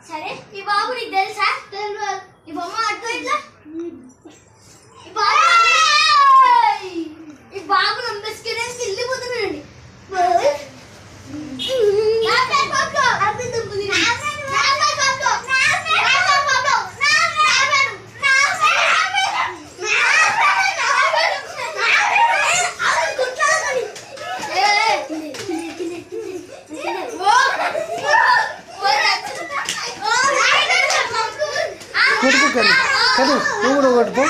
సరే ఈ బాబు నీకు తెలుసా? ఈ బొమ్మ అర్థం ఇట్లా ఈ బాబు నమ్మేసుకునేసి వెళ్ళిపోతున్నాడండి. కొట్టుకో కదా నువ్వు కూడా కొట్టుకో.